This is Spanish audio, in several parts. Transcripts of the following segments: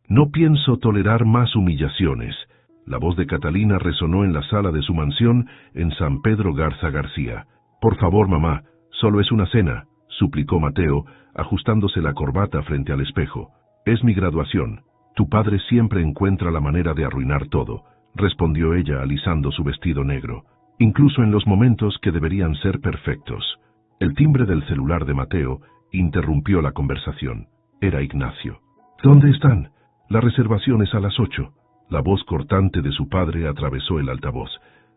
No pienso tolerar más humillaciones. La voz de Catalina resonó en la sala de su mansión en San Pedro Garza García. Por favor, mamá, solo es una cena, suplicó Mateo, ajustándose la corbata frente al espejo. Es mi graduación. Tu padre siempre encuentra la manera de arruinar todo, respondió ella alisando su vestido negro, incluso en los momentos que deberían ser perfectos. El timbre del celular de Mateo interrumpió la conversación. Era Ignacio. ¿Dónde están? La reservación es a las 8. La voz cortante de su padre atravesó el altavoz.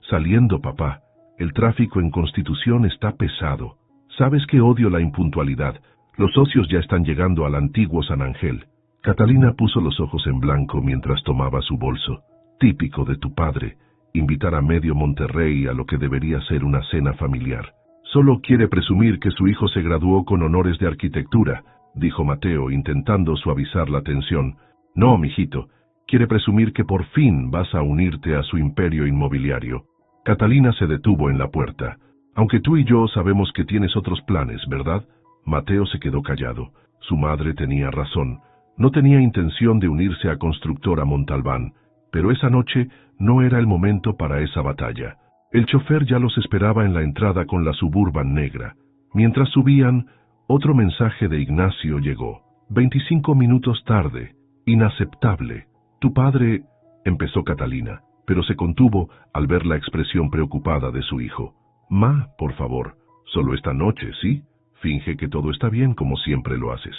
Saliendo, papá. El tráfico en Constitución está pesado. Sabes que odio la impuntualidad. Los socios ya están llegando al antiguo San Ángel. Catalina puso los ojos en blanco mientras tomaba su bolso. Típico de tu padre, invitar a medio Monterrey a lo que debería ser una cena familiar. Solo quiere presumir que su hijo se graduó con honores de arquitectura, dijo Mateo, intentando suavizar la tensión. No, mijito, quiere presumir que por fin vas a unirte a su imperio inmobiliario. Catalina se detuvo en la puerta. Aunque tú y yo sabemos que tienes otros planes, ¿verdad? Mateo se quedó callado. Su madre tenía razón. No tenía intención de unirse a Constructora Montalbán, pero esa noche no era el momento para esa batalla. El chofer ya los esperaba en la entrada con la Suburban negra. Mientras subían, otro mensaje de Ignacio llegó. 25 minutos tarde. Inaceptable. Tu padre... empezó Catalina, pero se contuvo al ver la expresión preocupada de su hijo. Ma, por favor, solo esta noche, ¿sí? Finge que todo está bien como siempre lo haces.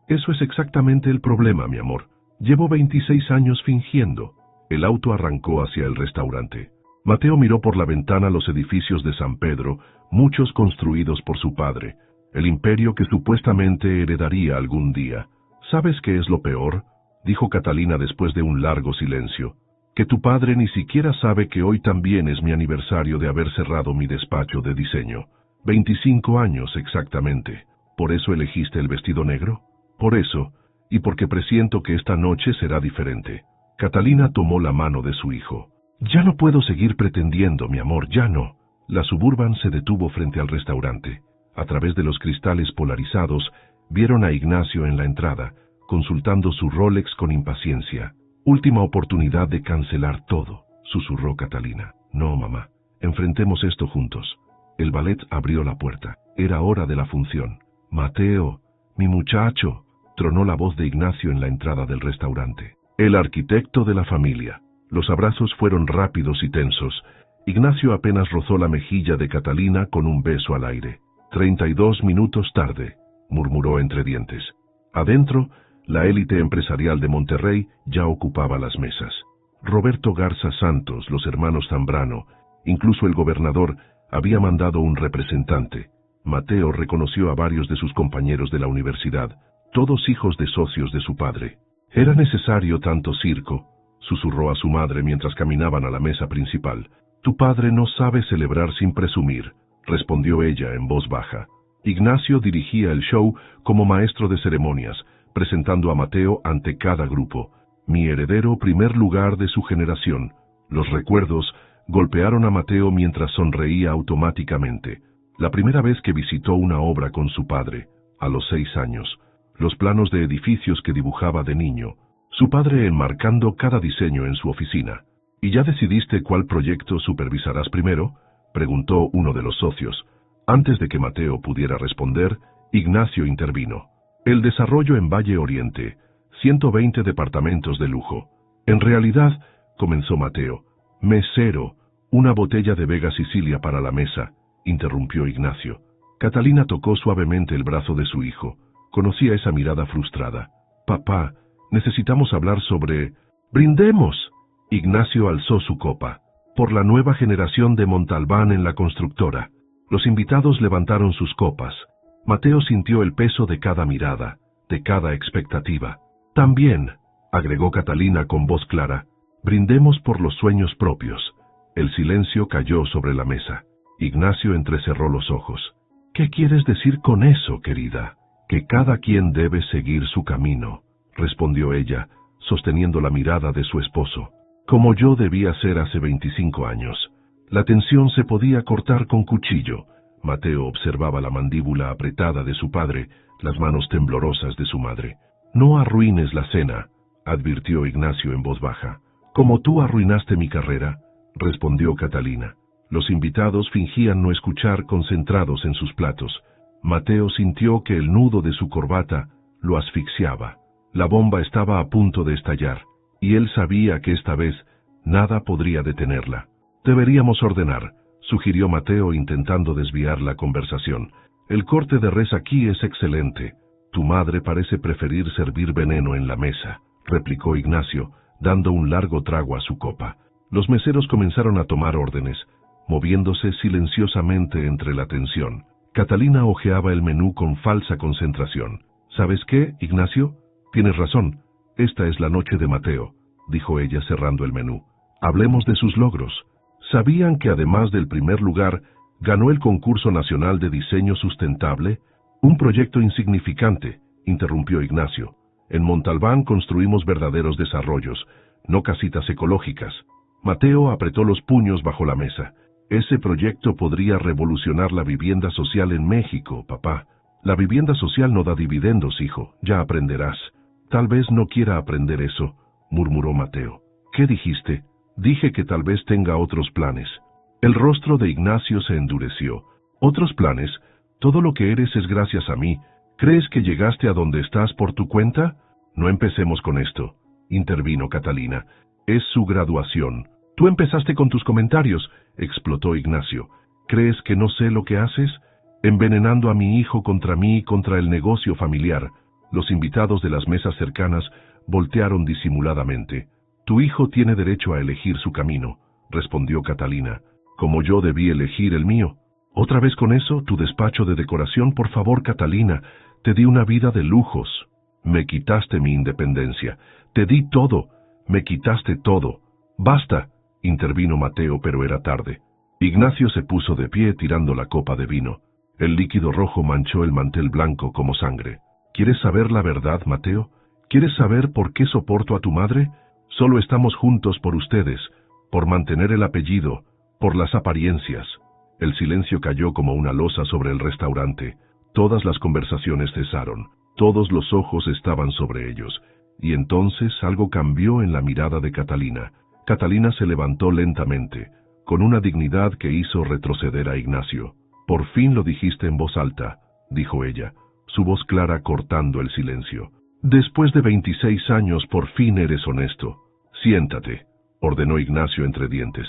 Eso es exactamente el problema, mi amor. Llevo 26 años fingiendo. El auto arrancó hacia el restaurante. Mateo miró por la ventana los edificios de San Pedro, muchos construidos por su padre, el imperio que supuestamente heredaría algún día. ¿Sabes qué es lo peor?, dijo Catalina después de un largo silencio. Que tu padre ni siquiera sabe que hoy también es mi aniversario de haber cerrado mi despacho de diseño. 25 años exactamente. ¿Por eso elegiste el vestido negro? Por eso, y porque presiento que esta noche será diferente. Catalina tomó la mano de su hijo. Ya no puedo seguir pretendiendo, mi amor, ya no. La Suburban se detuvo frente al restaurante. A través de los cristales polarizados, vieron a Ignacio en la entrada, consultando su Rolex con impaciencia. Última oportunidad de cancelar todo, susurró Catalina. No, mamá, enfrentemos esto juntos. El ballet abrió la puerta. Era hora de la función. Mateo, mi muchacho, tronó la voz de Ignacio en la entrada del restaurante. El arquitecto de la familia. Los abrazos fueron rápidos y tensos. Ignacio apenas rozó la mejilla de Catalina con un beso al aire. 32 minutos tarde, murmuró entre dientes. Adentro, la élite empresarial de Monterrey ya ocupaba las mesas. Roberto Garza Santos, los hermanos Zambrano, incluso el gobernador, había mandado un representante. Mateo reconoció a varios de sus compañeros de la universidad, todos hijos de socios de su padre. ¿Era necesario tanto circo?, susurró a su madre mientras caminaban a la mesa principal. Tu padre no sabe celebrar sin presumir, respondió ella en voz baja. Ignacio dirigía el show como maestro de ceremonias, presentando a Mateo ante cada grupo. Mi heredero, primer lugar de su generación. Los recuerdos golpearon a Mateo mientras sonreía automáticamente. La primera vez que visitó una obra con su padre, a los 6 años. Los planos de edificios que dibujaba de niño. Su padre enmarcando cada diseño en su oficina. ¿Y ya decidiste cuál proyecto supervisarás primero?, preguntó uno de los socios. Antes de que Mateo pudiera responder, Ignacio intervino. El desarrollo en Valle Oriente, 120 departamentos de lujo. En realidad, comenzó Mateo. Mesero, una botella de Vega Sicilia para la mesa, interrumpió Ignacio. Catalina tocó suavemente el brazo de su hijo. Conocía esa mirada frustrada. Papá, necesitamos hablar sobre... ¡Brindemos! Ignacio alzó su copa. Por la nueva generación de Montalbán en la constructora. Los invitados levantaron sus copas. Mateo sintió el peso de cada mirada, de cada expectativa. También, agregó Catalina con voz clara, brindemos por los sueños propios. El silencio cayó sobre la mesa. Ignacio entrecerró los ojos. ¿Qué quieres decir con eso, querida? Que cada quien debe seguir su camino, respondió ella, sosteniendo la mirada de su esposo. Como yo debía ser hace 25 años. La tensión se podía cortar con cuchillo. Mateo observaba la mandíbula apretada de su padre, las manos temblorosas de su madre. No arruines la cena, advirtió Ignacio en voz baja. «Como tú arruinaste mi carrera», respondió Catalina. Los invitados fingían no escuchar, concentrados en sus platos. Mateo sintió que el nudo de su corbata lo asfixiaba. La bomba estaba a punto de estallar, y él sabía que esta vez nada podría detenerla. «Deberíamos ordenar», sugirió Mateo intentando desviar la conversación. «El corte de res aquí es excelente. Tu madre parece preferir servir veneno en la mesa», replicó Ignacio, dando un largo trago a su copa. Los meseros comenzaron a tomar órdenes, moviéndose silenciosamente entre la tensión. Catalina hojeaba el menú con falsa concentración. «¿Sabes qué, Ignacio? Tienes razón. Esta es la noche de Mateo», dijo ella cerrando el menú. «Hablemos de sus logros. ¿Sabían que además del primer lugar, ganó el concurso nacional de diseño sustentable?» «Un proyecto insignificante», interrumpió Ignacio. «En Montalbán construimos verdaderos desarrollos, no casitas ecológicas». Mateo apretó los puños bajo la mesa. «Ese proyecto podría revolucionar la vivienda social en México, papá». «La vivienda social no da dividendos, hijo, ya aprenderás». «Tal vez no quiera aprender eso», murmuró Mateo. «¿Qué dijiste?» «Dije que tal vez tenga otros planes». El rostro de Ignacio se endureció. «¿Otros planes? Todo lo que eres es gracias a mí. ¿Crees que llegaste a donde estás por tu cuenta?» «No empecemos con esto», intervino Catalina. «Es su graduación». «Tú empezaste con tus comentarios», explotó Ignacio. «¿Crees que no sé lo que haces? Envenenando a mi hijo contra mí y contra el negocio familiar». Los invitados de las mesas cercanas voltearon disimuladamente. «Tu hijo tiene derecho a elegir su camino», respondió Catalina, «como yo debí elegir el mío». «¿Otra vez con eso? Tu despacho de decoración, por favor, Catalina. Te di una vida de lujos. Me quitaste mi independencia. Te di todo. Me quitaste todo». «Basta», intervino Mateo, pero era tarde. Ignacio se puso de pie tirando la copa de vino. El líquido rojo manchó el mantel blanco como sangre. «¿Quieres saber la verdad, Mateo? ¿Quieres saber por qué soporto a tu madre? Solo estamos juntos por ustedes, por mantener el apellido, por las apariencias». El silencio cayó como una losa sobre el restaurante. Todas las conversaciones cesaron. Todos los ojos estaban sobre ellos. Y entonces algo cambió en la mirada de Catalina. Catalina se levantó lentamente, con una dignidad que hizo retroceder a Ignacio. «Por fin lo dijiste en voz alta», dijo ella, su voz clara cortando el silencio. «Después de 26 años por fin eres honesto». «Siéntate», ordenó Ignacio entre dientes.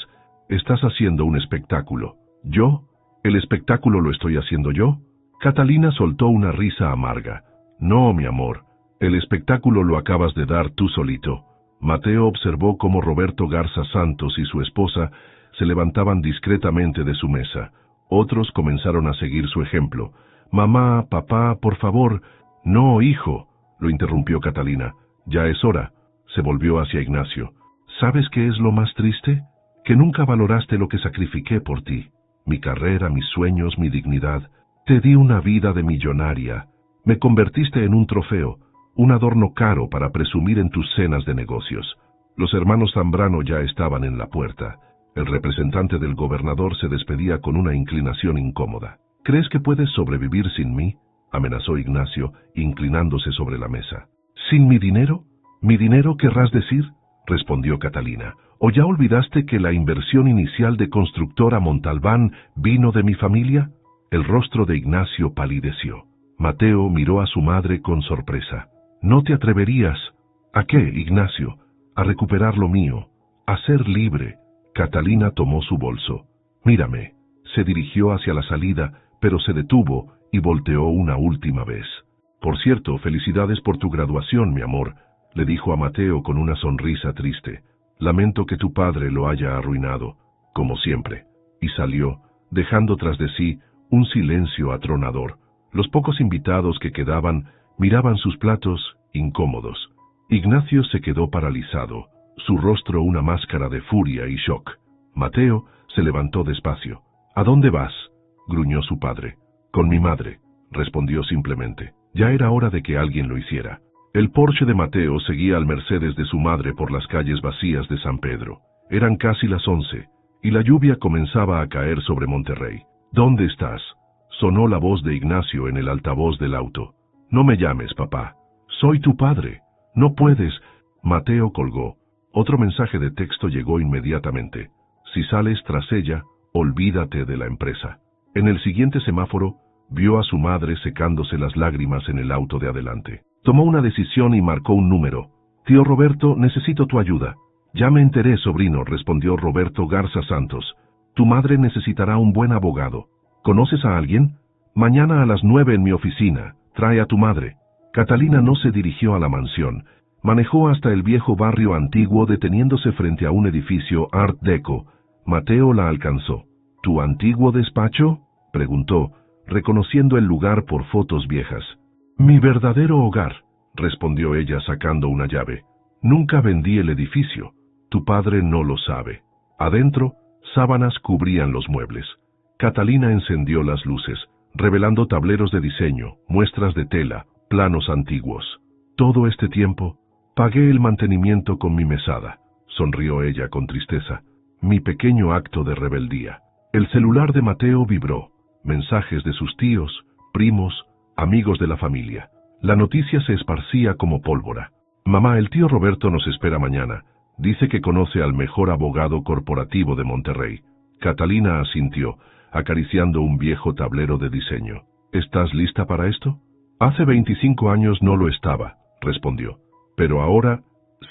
«Estás haciendo un espectáculo». «¿Yo? ¿El espectáculo lo estoy haciendo yo?» Catalina soltó una risa amarga. «No, mi amor, el espectáculo lo acabas de dar tú solito». Mateo observó cómo Roberto Garza Santos y su esposa se levantaban discretamente de su mesa. Otros comenzaron a seguir su ejemplo. «Mamá, papá, por favor». «No, hijo», lo interrumpió Catalina. «Ya es hora». Se volvió hacia Ignacio. «¿Sabes qué es lo más triste? Que nunca valoraste lo que sacrifiqué por ti. Mi carrera, mis sueños, mi dignidad. Te di una vida de millonaria. Me convertiste en un trofeo, un adorno caro para presumir en tus cenas de negocios». Los hermanos Zambrano ya estaban en la puerta. El representante del gobernador se despedía con una inclinación incómoda. «¿Crees que puedes sobrevivir sin mí?», amenazó Ignacio, inclinándose sobre la mesa. «¿Sin mi dinero? ¿Mi dinero querrás decir?», respondió Catalina. «¿O ya olvidaste que la inversión inicial de constructora Montalbán vino de mi familia?». El rostro de Ignacio palideció. Mateo miró a su madre con sorpresa. «¿No te atreverías?» «¿A qué, Ignacio?». «A recuperar lo mío, a ser libre». Catalina tomó su bolso. «Mírame». Se dirigió hacia la salida, pero se detuvo y volteó una última vez. «Por cierto, felicidades por tu graduación, mi amor», le dijo a Mateo con una sonrisa triste. «Lamento que tu padre lo haya arruinado, como siempre». Y salió, dejando tras de sí un silencio atronador. Los pocos invitados que quedaban miraban sus platos incómodos. Ignacio se quedó paralizado, su rostro una máscara de furia y shock. Mateo se levantó despacio. «¿A dónde vas?», gruñó su padre. «Con mi madre», respondió simplemente. Ya era hora de que alguien lo hiciera. El Porsche de Mateo seguía al Mercedes de su madre por las calles vacías de San Pedro. Eran casi las 11, y la lluvia comenzaba a caer sobre Monterrey. «¿Dónde estás?», sonó la voz de Ignacio en el altavoz del auto. «No me llames, papá. Soy tu padre. No puedes». Mateo colgó. Otro mensaje de texto llegó inmediatamente. Si sales tras ella, olvídate de la empresa. En el siguiente semáforo, vio a su madre secándose las lágrimas en el auto de adelante. Tomó una decisión y marcó un número. Tío Roberto, necesito tu ayuda. Ya me enteré, sobrino, respondió Roberto Garza Santos. Tu madre necesitará un buen abogado. ¿Conoces a alguien? Mañana a las 9 en mi oficina. Trae a tu madre. Catalina no se dirigió a la mansión. Manejó hasta el viejo barrio antiguo deteniéndose frente a un edificio Art Deco. Mateo la alcanzó. ¿Tu antiguo despacho?, preguntó, reconociendo el lugar por fotos viejas. Mi verdadero hogar, respondió ella sacando una llave. Nunca vendí el edificio. Tu padre no lo sabe. Adentro, sábanas cubrían los muebles. Catalina encendió las luces, revelando tableros de diseño, muestras de tela, planos antiguos. Todo este tiempo, pagué el mantenimiento con mi mesada, sonrió ella con tristeza. Mi pequeño acto de rebeldía. El celular de Mateo vibró. Mensajes de sus tíos, primos, amigos de la familia. La noticia se esparcía como pólvora. Mamá, el tío Roberto nos espera mañana. Dice que conoce al mejor abogado corporativo de Monterrey. Catalina asintió, acariciando un viejo tablero de diseño. ¿Estás lista para esto? Hace 25 años no lo estaba, respondió. Pero ahora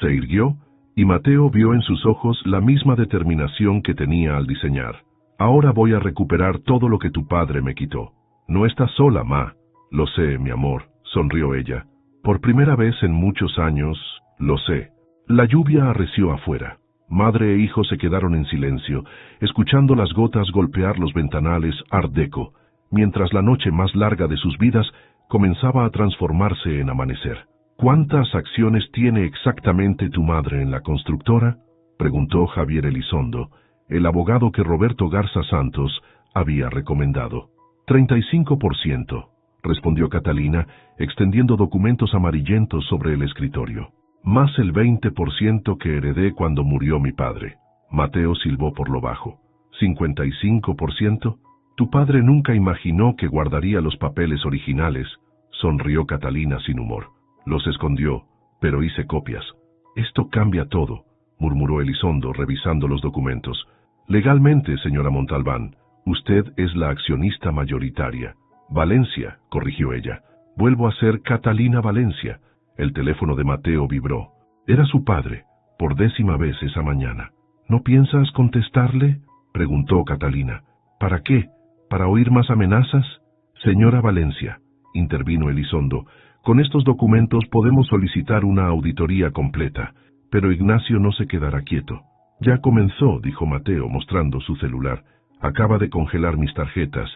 se irguió, y Mateo vio en sus ojos la misma determinación que tenía al diseñar. Ahora voy a recuperar todo lo que tu padre me quitó. No estás sola, ma. Lo sé, mi amor, sonrió ella. Por primera vez en muchos años, lo sé. La lluvia arreció afuera. Madre e hijo se quedaron en silencio, escuchando las gotas golpear los ventanales Art Deco, mientras la noche más larga de sus vidas comenzaba a transformarse en amanecer. ¿Cuántas acciones tiene exactamente tu madre en la constructora?, preguntó Javier Elizondo, el abogado que Roberto Garza Santos había recomendado. 35%, respondió Catalina, extendiendo documentos amarillentos sobre el escritorio. Más el 20% que heredé cuando murió mi padre. Mateo silbó por lo bajo. 55%. Tu padre nunca imaginó que guardaría los papeles originales, sonrió Catalina sin humor. Los escondió, pero hice copias. Esto cambia todo, murmuró Elizondo revisando los documentos. Legalmente, señora Montalbán, usted es la accionista mayoritaria. Valencia, corrigió ella. Vuelvo a ser Catalina Valencia. El teléfono de Mateo vibró. Era su padre, por 10ª vez esa mañana. ¿No piensas contestarle?, preguntó Catalina. ¿Para qué? ¿Para oír más amenazas? Señora Valencia, intervino Elizondo, con estos documentos podemos solicitar una auditoría completa, pero Ignacio no se quedará quieto. Ya comenzó, dijo Mateo mostrando su celular. Acaba de congelar mis tarjetas.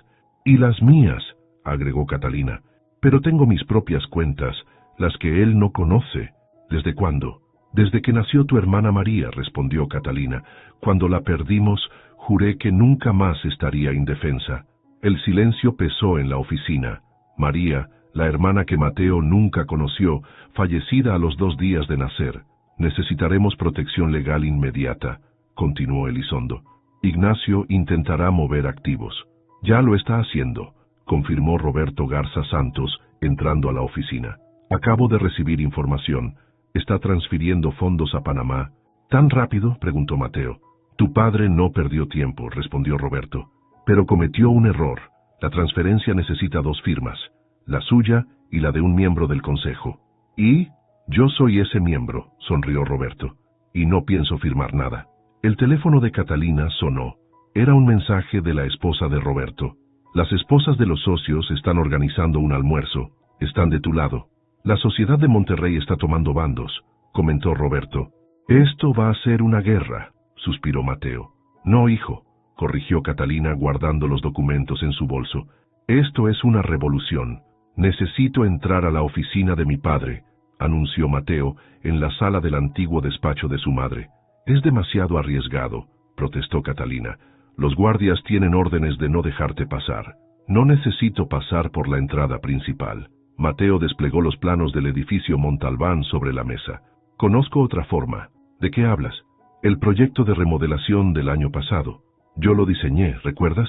Y las mías, agregó Catalina. Pero tengo mis propias cuentas, las que él no conoce. ¿Desde cuándo? Desde que nació tu hermana María, respondió Catalina. Cuando la perdimos, juré que nunca más estaría indefensa. El silencio pesó en la oficina. María, la hermana que Mateo nunca conoció, fallecida a los 2 días de nacer. Necesitaremos protección legal inmediata, continuó Elizondo. Ignacio intentará mover activos. Ya lo está haciendo, confirmó Roberto Garza Santos, entrando a la oficina. Acabo de recibir información. Está transfiriendo fondos a Panamá. ¿Tan rápido?, preguntó Mateo. Tu padre no perdió tiempo, respondió Roberto, pero cometió un error. La transferencia necesita 2 firmas, la suya y la de un miembro del consejo. ¿Y? Yo soy ese miembro, sonrió Roberto, y no pienso firmar nada. El teléfono de Catalina sonó. Era un mensaje de la esposa de Roberto. Las esposas de los socios están organizando un almuerzo. Están de tu lado. La sociedad de Monterrey está tomando bandos, comentó Roberto. Esto va a ser una guerra, suspiró Mateo. No, hijo, corrigió Catalina guardando los documentos en su bolso. Esto es una revolución. Necesito entrar a la oficina de mi padre, anunció Mateo en la sala del antiguo despacho de su madre. Es demasiado arriesgado, protestó Catalina. Los guardias tienen órdenes de no dejarte pasar. No necesito pasar por la entrada principal. Mateo desplegó los planos del edificio Montalbán sobre la mesa. Conozco otra forma. ¿De qué hablas? El proyecto de remodelación del año pasado. Yo lo diseñé, ¿recuerdas?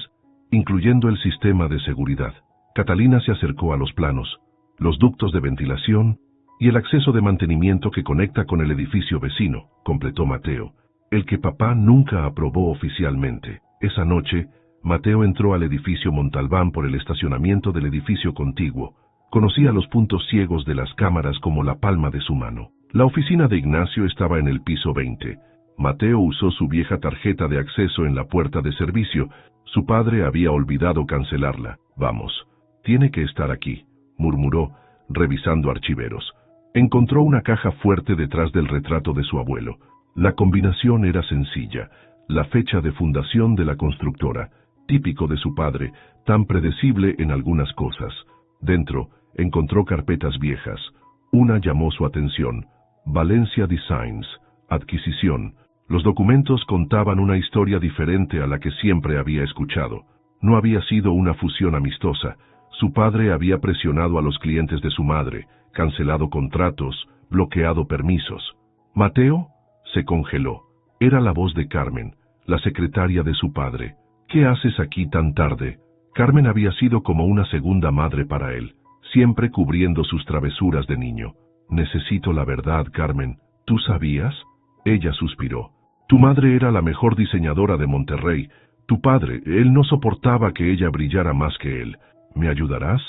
Incluyendo el sistema de seguridad. Catalina se acercó a los planos. Los ductos de ventilación, Y el acceso de mantenimiento que conecta con el edificio vecino, completó Mateo. El que papá nunca aprobó oficialmente. Esa noche, Mateo entró al edificio Montalbán por el estacionamiento del edificio contiguo. Conocía los puntos ciegos de las cámaras como la palma de su mano. La oficina de Ignacio estaba en el piso 20. Mateo usó su vieja tarjeta de acceso en la puerta de servicio. Su padre había olvidado cancelarla. Vamos, tiene que estar aquí, murmuró, revisando archiveros. Encontró una caja fuerte detrás del retrato de su abuelo. La combinación era sencilla, la fecha de fundación de la constructora, típico de su padre, tan predecible en algunas cosas. Dentro, encontró carpetas viejas. Una llamó su atención: Valencia Designs, adquisición. Los documentos contaban una historia diferente a la que siempre había escuchado. No había sido una fusión amistosa. Su padre había presionado a los clientes de su madre, cancelado contratos, bloqueado permisos. Mateo se congeló. Era la voz de Carmen, la secretaria de su padre. ¿Qué haces aquí tan tarde? Carmen había sido como una segunda madre para él, siempre cubriendo sus travesuras de niño. Necesito la verdad, Carmen. ¿Tú sabías? Ella suspiró. Tu madre era la mejor diseñadora de Monterrey. Tu padre, él no soportaba que ella brillara más que él. ¿Me ayudarás?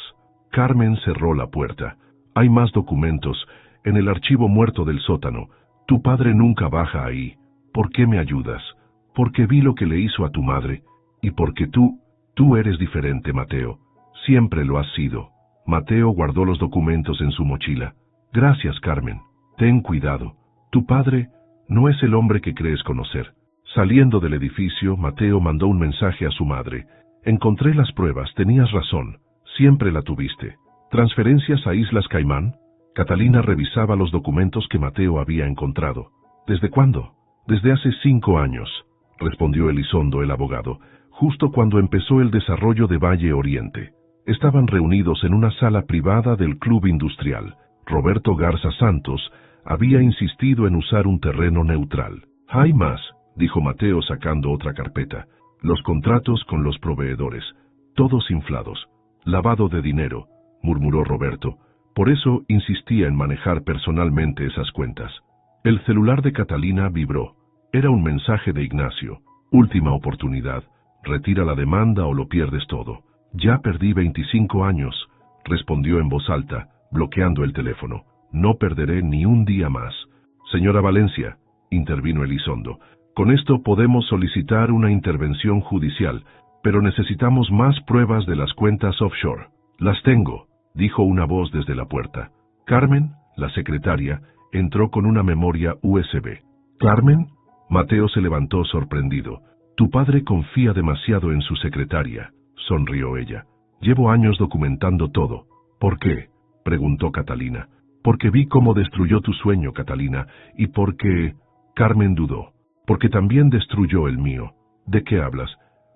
Carmen cerró la puerta. Hay más documentos, en el archivo muerto del sótano. Tu padre nunca baja ahí. ¿Por qué me ayudas? Porque vi lo que le hizo a tu madre. Y porque tú eres diferente, Mateo. Siempre lo has sido. Mateo guardó los documentos en su mochila. Gracias, Carmen. Ten cuidado. Tu padre no es el hombre que crees conocer. Saliendo del edificio, Mateo mandó un mensaje a su madre. Encontré las pruebas, tenías razón. Siempre la tuviste. ¿Transferencias a Islas Caimán? Catalina revisaba los documentos que Mateo había encontrado. ¿Desde cuándo? Desde hace 5 años, respondió Elizondo, el abogado, justo cuando empezó el desarrollo de Valle Oriente. Estaban reunidos en una sala privada del Club Industrial. Roberto Garza Santos había insistido en usar un terreno neutral. Hay más, dijo Mateo sacando otra carpeta. Los contratos con los proveedores, todos inflados. Lavado de dinero, murmuró Roberto. Por eso insistía en manejar personalmente esas cuentas. El celular de Catalina vibró. Era un mensaje de Ignacio. Última oportunidad. Retira la demanda o lo pierdes todo. Ya perdí 25 años, respondió en voz alta, bloqueando el teléfono. No perderé ni un día más. Señora Valencia, intervino Elizondo, con esto podemos solicitar una intervención judicial, pero necesitamos más pruebas de las cuentas offshore. Las tengo, dijo una voz desde la puerta. Carmen, la secretaria, entró con una memoria USB. ¿Carmen? Mateo se levantó sorprendido. Tu padre confía demasiado en su secretaria, sonrió ella. Llevo años documentando todo. ¿Por qué? Preguntó Catalina. Porque vi cómo destruyó tu sueño, Catalina, y porque... Carmen dudó. Porque también destruyó el mío. ¿De qué hablas?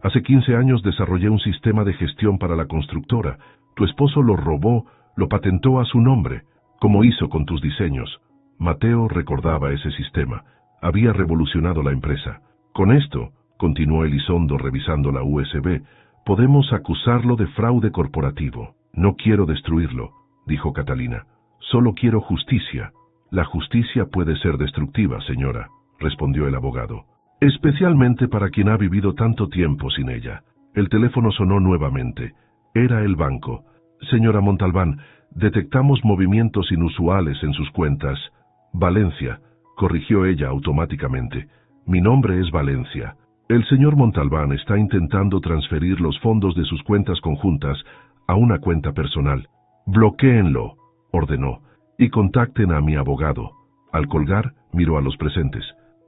Hace 15 años desarrollé un sistema de gestión para la constructora. Tu esposo lo robó, lo patentó a su nombre, como hizo con tus diseños. Mateo recordaba ese sistema. Había revolucionado la empresa. Con esto, continuó Elizondo revisando la USB, podemos acusarlo de fraude corporativo. No quiero destruirlo, dijo Catalina. Solo quiero justicia. La justicia puede ser destructiva, señora, respondió el abogado. Especialmente para quien ha vivido tanto tiempo sin ella. El teléfono sonó nuevamente. Era el banco. Señora Montalbán, detectamos movimientos inusuales en sus cuentas. Valencia, corrigió ella automáticamente. Mi nombre es Valencia. El señor Montalbán está intentando transferir los fondos de sus cuentas conjuntas a una cuenta personal. Bloquéenlo, ordenó, y contacten a mi abogado. Al colgar, miró a los presentes.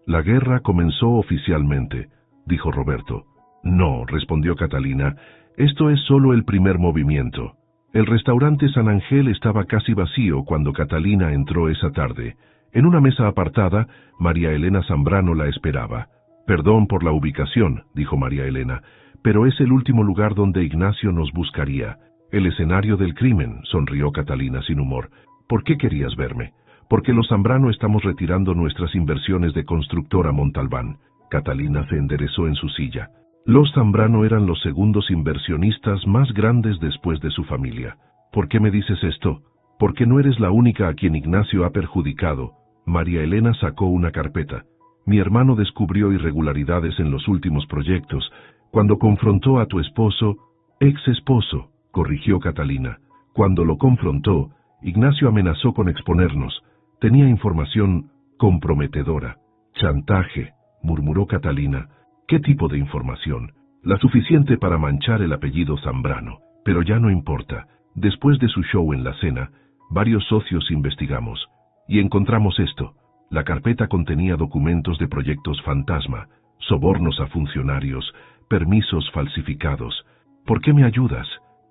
La guerra comenzó oficialmente, dijo Roberto. No, respondió Catalina, esto es solo el primer movimiento. El restaurante San Ángel estaba casi vacío cuando Catalina entró esa tarde. En una mesa apartada, María Elena Zambrano la esperaba. Perdón por la ubicación, dijo María Elena, pero es el último lugar donde Ignacio nos buscaría. El escenario del crimen, sonrió Catalina sin humor. ¿Por qué querías verme? Porque los Zambrano estamos retirando nuestras inversiones de constructora Montalbán. Catalina se enderezó en su silla. Los Zambrano eran los segundos inversionistas más grandes después de su familia. ¿Por qué me dices esto? Porque no eres la única a quien Ignacio ha perjudicado. María Elena sacó una carpeta. Mi hermano descubrió irregularidades en los últimos proyectos. Cuando confrontó a tu esposo, ex esposo, corrigió Catalina. Cuando lo confrontó, Ignacio amenazó con exponernos. Tenía información comprometedora. Chantaje, murmuró Catalina. ¿Qué tipo de información? La suficiente para manchar el apellido Zambrano. Pero ya no importa. Después de su show en la cena, varios socios investigamos. Y encontramos esto. La carpeta contenía documentos de proyectos fantasma, sobornos a funcionarios, permisos falsificados. ¿Por qué me ayudas?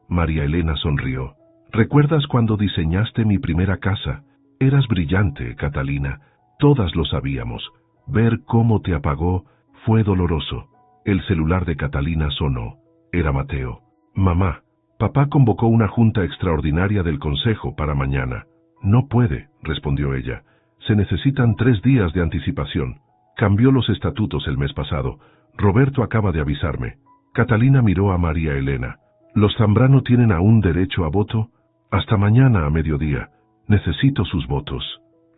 María Elena sonrió. ¿Recuerdas cuando diseñaste mi primera casa? Eras brillante, Catalina. Todas lo sabíamos. Ver cómo te apagó fue doloroso. El celular de Catalina sonó. Era Mateo. Mamá, papá convocó una junta extraordinaria del consejo para mañana. No puede, respondió ella. Se necesitan 3 días de anticipación. Cambió los estatutos el mes pasado. Roberto acaba de avisarme. Catalina miró a María Elena. ¿Los Zambrano tienen aún derecho a voto? Hasta mañana a mediodía. Necesito sus votos.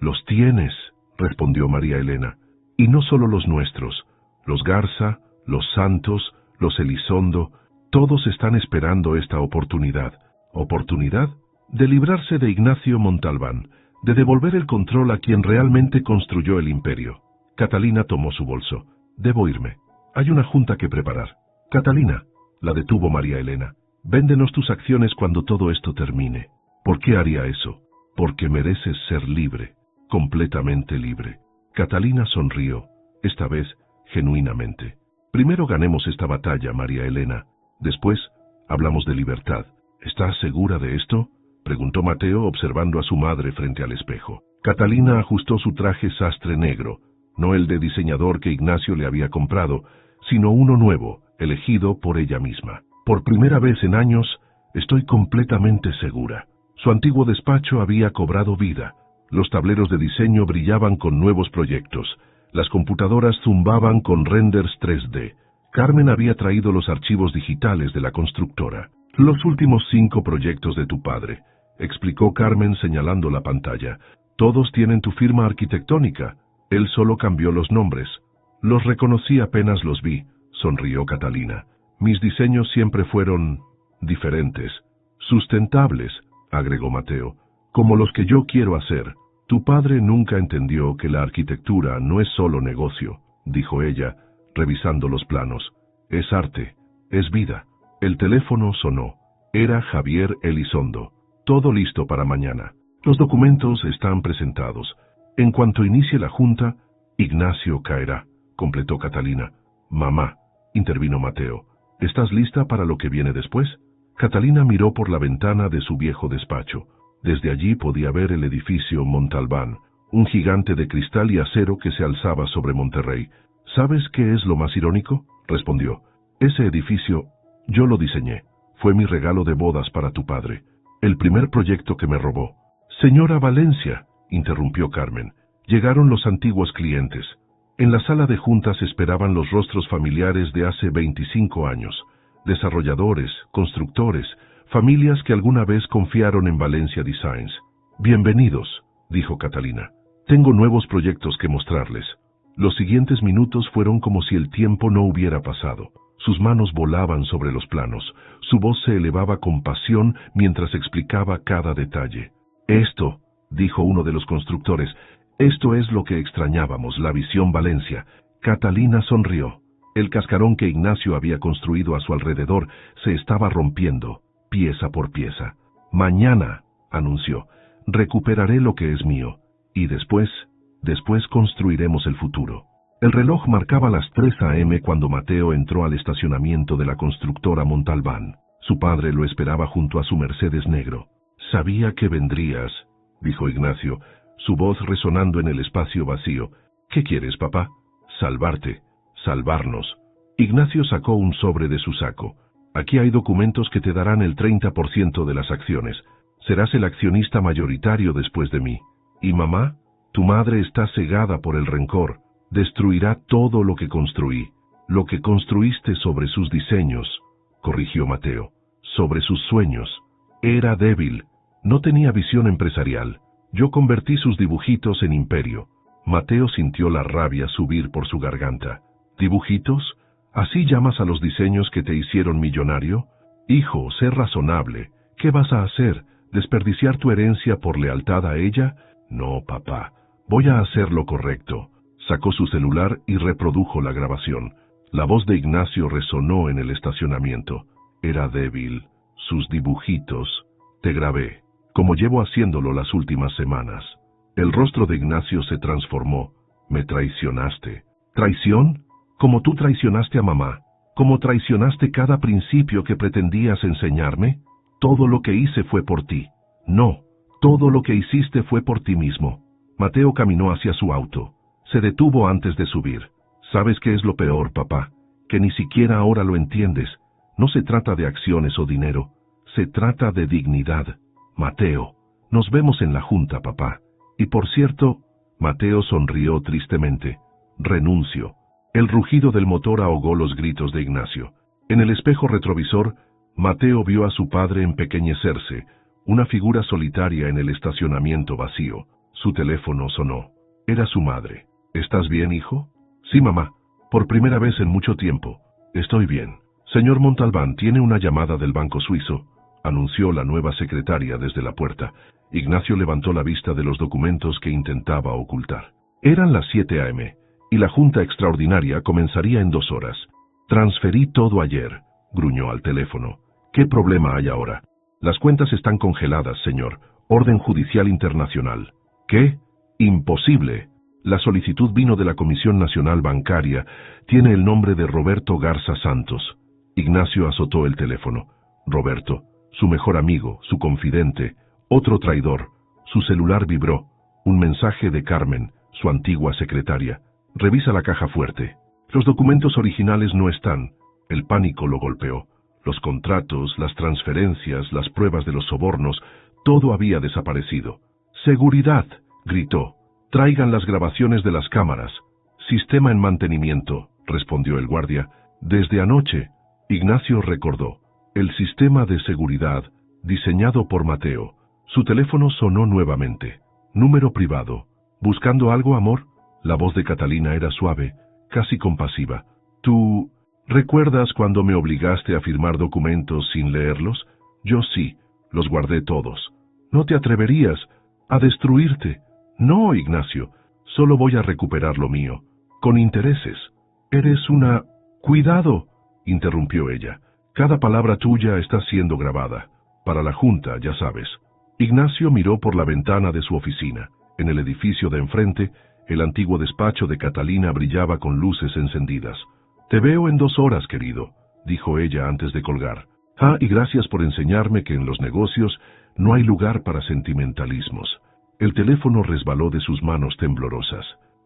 Los tienes, respondió María Elena. Y no solo los nuestros. Los Garza, los Santos, los Elizondo, todos están esperando esta oportunidad. ¿Oportunidad? De librarse de Ignacio Montalbán, de devolver el control a quien realmente construyó el imperio. Catalina tomó su bolso. Debo irme. Hay una junta que preparar. Catalina, la detuvo María Elena. Véndenos tus acciones cuando todo esto termine. ¿Por qué haría eso? Porque mereces ser libre, completamente libre. Catalina sonrió, esta vez genuinamente. Primero ganemos esta batalla, María Elena. Después, hablamos de libertad. ¿Estás segura de esto?, preguntó Mateo observando a su madre frente al espejo. Catalina ajustó su traje sastre negro, no el de diseñador que Ignacio le había comprado, sino uno nuevo, elegido por ella misma. Por primera vez en años, estoy completamente segura. Su antiguo despacho había cobrado vida. Los tableros de diseño brillaban con nuevos proyectos. Las computadoras zumbaban con renders 3D. Carmen había traído los archivos digitales de la constructora. Los últimos 5 proyectos de tu padre, explicó Carmen señalando la pantalla. Todos tienen tu firma arquitectónica. Él solo cambió los nombres. Los reconocí apenas los vi, sonrió Catalina. Mis diseños siempre fueron diferentes, sustentables, agregó Mateo, como los que yo quiero hacer. Tu padre nunca entendió que la arquitectura no es solo negocio, dijo ella, revisando los planos. Es arte, es vida. El teléfono sonó. Era Javier Elizondo. Todo listo para mañana. Los documentos están presentados. En cuanto inicie la junta, Ignacio caerá, completó Catalina. Mamá, intervino Mateo. ¿Estás lista para lo que viene después? Catalina miró por la ventana de su viejo despacho. Desde allí podía ver el edificio Montalbán, un gigante de cristal y acero que se alzaba sobre Monterrey. ¿Sabes qué es lo más irónico?, respondió. Ese edificio, yo lo diseñé. Fue mi regalo de bodas para tu padre. El primer proyecto que me robó. Señora Valencia, interrumpió Carmen. Llegaron los antiguos clientes. En la sala de juntas esperaban los rostros familiares de hace 25 años. Desarrolladores, constructores, familias que alguna vez confiaron en Valencia Designs. Bienvenidos, dijo Catalina. Tengo nuevos proyectos que mostrarles. Los siguientes minutos fueron como si el tiempo no hubiera pasado. Sus manos volaban sobre los planos. Su voz se elevaba con pasión mientras explicaba cada detalle. Esto, dijo uno de los constructores, esto es lo que extrañábamos, la visión Valencia. Catalina sonrió. El cascarón que Ignacio había construido a su alrededor se estaba rompiendo, pieza por pieza. Mañana, anunció, recuperaré lo que es mío. Y después construiremos el futuro. El reloj marcaba las 3 a.m. cuando Mateo entró al estacionamiento de la constructora Montalbán. Su padre lo esperaba junto a su Mercedes negro. Sabía que vendrías, dijo Ignacio, su voz resonando en el espacio vacío. ¿Qué quieres, papá? Salvarte, salvarnos. Ignacio sacó un sobre de su saco. Aquí hay documentos que te darán el 30% de las acciones. Serás el accionista mayoritario después de mí. ¿Y mamá? Tu madre está cegada por el rencor. Destruirá todo lo que construí. Lo que construiste sobre sus diseños, corrigió Mateo, sobre sus sueños. Era débil. No tenía visión empresarial. Yo convertí sus dibujitos en imperio. Mateo sintió la rabia subir por su garganta. ¿Dibujitos? ¿Así llamas a los diseños que te hicieron millonario? Hijo, sé razonable. ¿Qué vas a hacer? ¿Desperdiciar tu herencia por lealtad a ella? No, papá. Voy a hacer lo correcto. Sacó su celular y reprodujo la grabación. La voz de Ignacio resonó en el estacionamiento. Era débil. Sus dibujitos. Te grabé, como llevo haciéndolo las últimas semanas. El rostro de Ignacio se transformó. Me traicionaste. ¿Traición? Como tú traicionaste a mamá. ¿Como traicionaste cada principio que pretendías enseñarme? Todo lo que hice fue por ti. No, todo lo que hiciste fue por ti mismo. Mateo caminó hacia su auto. Se detuvo antes de subir. ¿Sabes qué es lo peor, papá? Que ni siquiera ahora lo entiendes. No se trata de acciones o dinero. Se trata de dignidad. Mateo, nos vemos en la junta, papá. Y por cierto, Mateo sonrió tristemente. Renuncio. El rugido del motor ahogó los gritos de Ignacio. En el espejo retrovisor, Mateo vio a su padre empequeñecerse, una figura solitaria en el estacionamiento vacío. Su teléfono sonó. Era su madre. ¿Estás bien, hijo? Sí, mamá. Por primera vez en mucho tiempo. Estoy bien. Señor Montalbán, tiene una llamada del Banco Suizo, anunció la nueva secretaria desde la puerta. Ignacio levantó la vista de los documentos que intentaba ocultar. Eran las 7 a.m., y la junta extraordinaria comenzaría en 2 horas. Transferí todo ayer, gruñó al teléfono. ¿Qué problema hay ahora? Las cuentas están congeladas, señor. Orden judicial internacional. ¿Qué? Imposible. La solicitud vino de la Comisión Nacional Bancaria. Tiene el nombre de Roberto Garza Santos. Ignacio azotó el teléfono. Roberto, su mejor amigo, su confidente, otro traidor. Su celular vibró. Un mensaje de Carmen, su antigua secretaria. Revisa la caja fuerte. Los documentos originales no están. El pánico lo golpeó. Los contratos, las transferencias, las pruebas de los sobornos, todo había desaparecido. ¡Seguridad!, gritó. «Traigan las grabaciones de las cámaras». «Sistema en mantenimiento», respondió el guardia. «Desde anoche». Ignacio recordó. El sistema de seguridad, diseñado por Mateo. Su teléfono sonó nuevamente. Número privado. ¿Buscando algo, amor? La voz de Catalina era suave, casi compasiva. «¿Tú recuerdas cuando me obligaste a firmar documentos sin leerlos? Yo sí, los guardé todos. No te atreverías a destruirte». «No, Ignacio, solo voy a recuperar lo mío, con intereses». «Eres una...» «Cuidado», interrumpió ella. «Cada palabra tuya está siendo grabada. Para la junta, ya sabes». Ignacio miró por la ventana de su oficina. En el edificio de enfrente, el antiguo despacho de Catalina brillaba con luces encendidas. «Te veo en 2 horas, querido», dijo ella antes de colgar. «Ah, y gracias por enseñarme que en los negocios no hay lugar para sentimentalismos». El teléfono resbaló de sus manos temblorosas.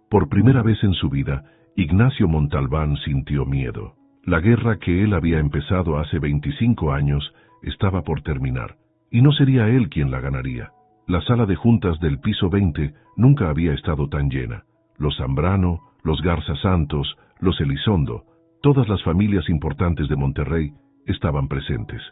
Por primera vez en su vida, Ignacio Montalbán sintió miedo. La guerra que él había empezado hace 25 años estaba por terminar, y no sería él quien la ganaría. La sala de juntas del piso 20 nunca había estado tan llena. Los Zambrano, los Garza Santos, los Elizondo, todas las familias importantes de Monterrey estaban presentes.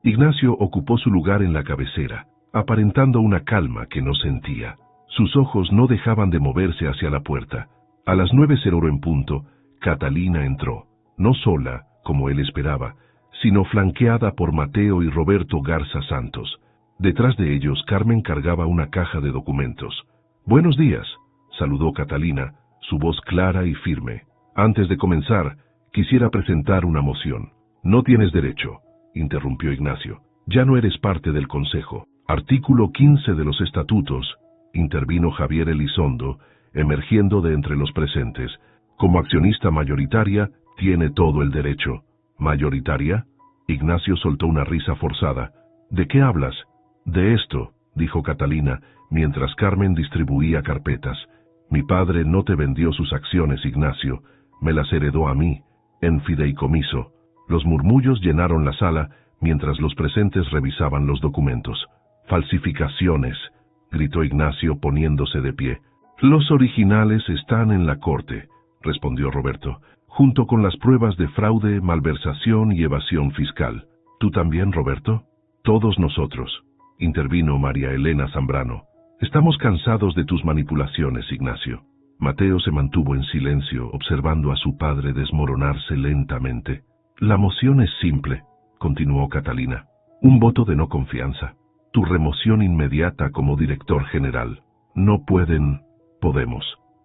Ignacio ocupó su lugar en la cabecera, aparentando una calma que no sentía. Sus ojos no dejaban de moverse hacia la puerta. A las 9:00 en punto, Catalina entró, no sola, como él esperaba, sino flanqueada por Mateo y Roberto Garza Santos. Detrás de ellos, Carmen cargaba una caja de documentos. «Buenos días», saludó Catalina, su voz clara y firme. «Antes de comenzar, quisiera presentar una moción». «No tienes derecho», interrumpió Ignacio. «Ya no eres parte del consejo». Artículo 15 de los estatutos, intervino Javier Elizondo, emergiendo de entre los presentes. Como accionista mayoritaria, tiene todo el derecho. ¿Mayoritaria? Ignacio soltó una risa forzada. ¿De qué hablas? De esto, dijo Catalina, mientras Carmen distribuía carpetas. Mi padre no te vendió sus acciones, Ignacio, me las heredó a mí, en fideicomiso. Los murmullos llenaron la sala mientras los presentes revisaban los documentos. «Falsificaciones», gritó Ignacio poniéndose de pie. «Los originales están en la corte», respondió Roberto, «junto con las pruebas de fraude, malversación y evasión fiscal». «¿Tú también, Roberto?» «Todos nosotros». intervino María Elena Zambrano. Estamos cansados de tus manipulaciones, Ignacio. Mateo se mantuvo en silencio, observando a su padre desmoronarse lentamente. La moción es simple, continuó Catalina. Un voto de no confianza. Tu remoción inmediata como director general. No pueden... Podemos,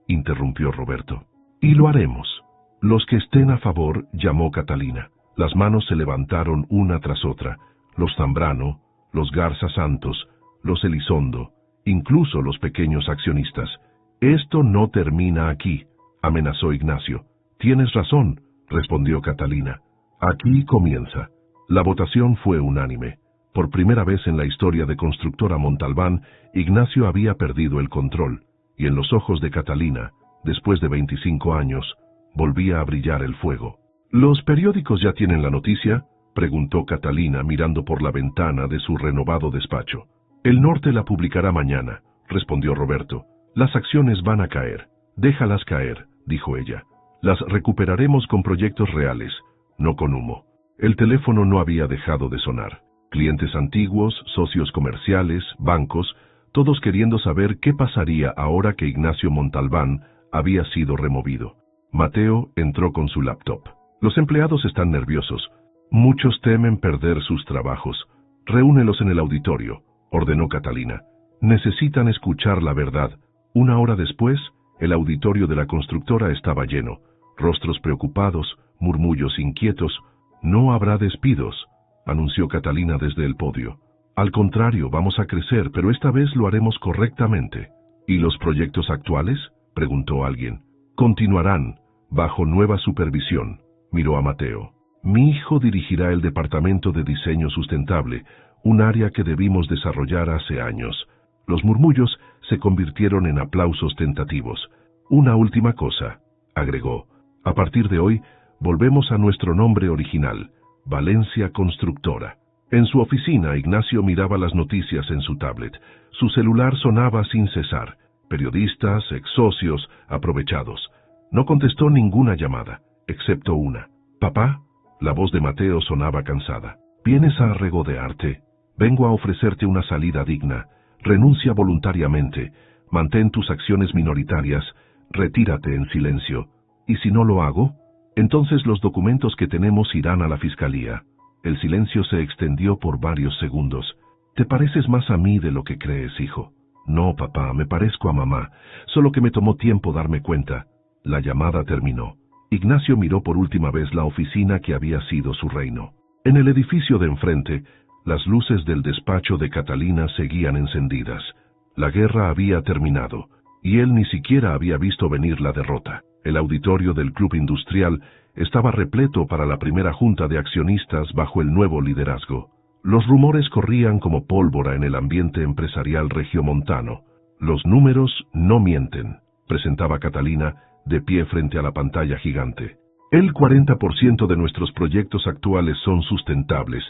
interrumpió Roberto. Y lo haremos. Los que estén a favor, llamó Catalina. Las manos se levantaron una tras otra. Los Zambrano, los Garza Santos, los Elizondo, incluso los pequeños accionistas. Esto no termina aquí, amenazó Ignacio. Tienes razón, respondió Catalina. Aquí comienza. La votación fue unánime. Por primera vez en la historia de Constructora Montalbán, Ignacio había perdido el control, y en los ojos de Catalina, después de 25 años, volvía a brillar el fuego. ¿Los periódicos ya tienen la noticia?, preguntó Catalina mirando por la ventana de su renovado despacho. El Norte la publicará mañana, respondió Roberto. Las acciones van a caer. Déjalas caer, dijo ella. Las recuperaremos con proyectos reales, no con humo. El teléfono no había dejado de sonar. Clientes antiguos, socios comerciales, bancos, todos queriendo saber qué pasaría ahora que Ignacio Montalbán había sido removido. Mateo entró con su laptop. Los empleados están nerviosos. Muchos temen perder sus trabajos. Reúnelos en el auditorio, ordenó Catalina. Necesitan escuchar la verdad. Una hora después, el auditorio de la constructora estaba lleno. Rostros preocupados, murmullos inquietos. No habrá despidos, anunció Catalina desde el podio. Al contrario, vamos a crecer, pero esta vez lo haremos correctamente. ¿Y los proyectos actuales?, preguntó alguien. Continuarán, bajo nueva supervisión, miró a Mateo. Mi hijo dirigirá el Departamento de Diseño Sustentable, un área que debimos desarrollar hace años. Los murmullos se convirtieron en aplausos tentativos. Una última cosa, agregó. A partir de hoy, volvemos a nuestro nombre original, Valencia Constructora. En su oficina, Ignacio miraba las noticias en su tablet. Su celular sonaba sin cesar. Periodistas, ex-socios, aprovechados. No contestó ninguna llamada, excepto una. «Papá», la voz de Mateo sonaba cansada. «¿Vienes a regodearte? Vengo a ofrecerte una salida digna. Renuncia voluntariamente. Mantén tus acciones minoritarias. Retírate en silencio. ¿Y si no lo hago? Entonces los documentos que tenemos irán a la fiscalía». El silencio se extendió por varios segundos. «Te pareces más a mí de lo que crees, hijo». «No, papá, me parezco a mamá. Solo que me tomó tiempo darme cuenta». La llamada terminó. Ignacio miró por última vez la oficina que había sido su reino. En el edificio de enfrente, las luces del despacho de Catalina seguían encendidas. La guerra había terminado, y él ni siquiera había visto venir la derrota. El auditorio del Club Industrial estaba repleto para la primera junta de accionistas bajo el nuevo liderazgo. Los rumores corrían como pólvora en el ambiente empresarial regiomontano. «Los números no mienten», presentaba Catalina, de pie frente a la pantalla gigante. «El 40% de nuestros proyectos actuales son sustentables,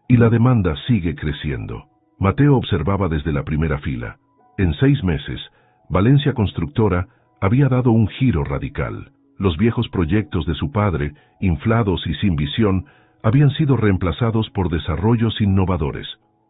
y la demanda sigue creciendo». Mateo observaba desde la primera fila. En 6 meses, Valencia Constructora había dado un giro radical. Los viejos proyectos de su padre, inflados y sin visión, habían sido reemplazados por desarrollos innovadores.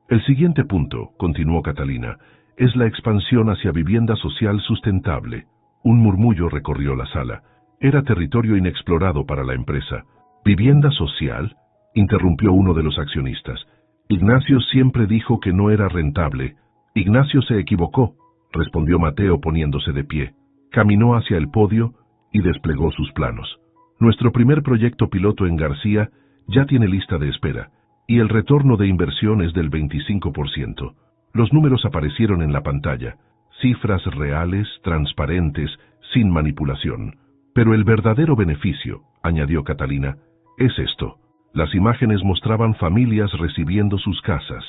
El siguiente punto, continuó Catalina, es la expansión hacia vivienda social sustentable. Un murmullo recorrió la sala. Era territorio inexplorado para la empresa. ¿Vivienda social?, interrumpió uno de los accionistas. Ignacio siempre dijo que no era rentable. Ignacio se equivocó, respondió Mateo poniéndose de pie. Caminó hacia el podio y desplegó sus planos. Nuestro primer proyecto piloto en García ya tiene lista de espera, y el retorno de inversión es del 25%. Los números aparecieron en la pantalla, cifras reales, transparentes, sin manipulación. Pero el verdadero beneficio, añadió Catalina, es esto. Las imágenes mostraban familias recibiendo sus casas,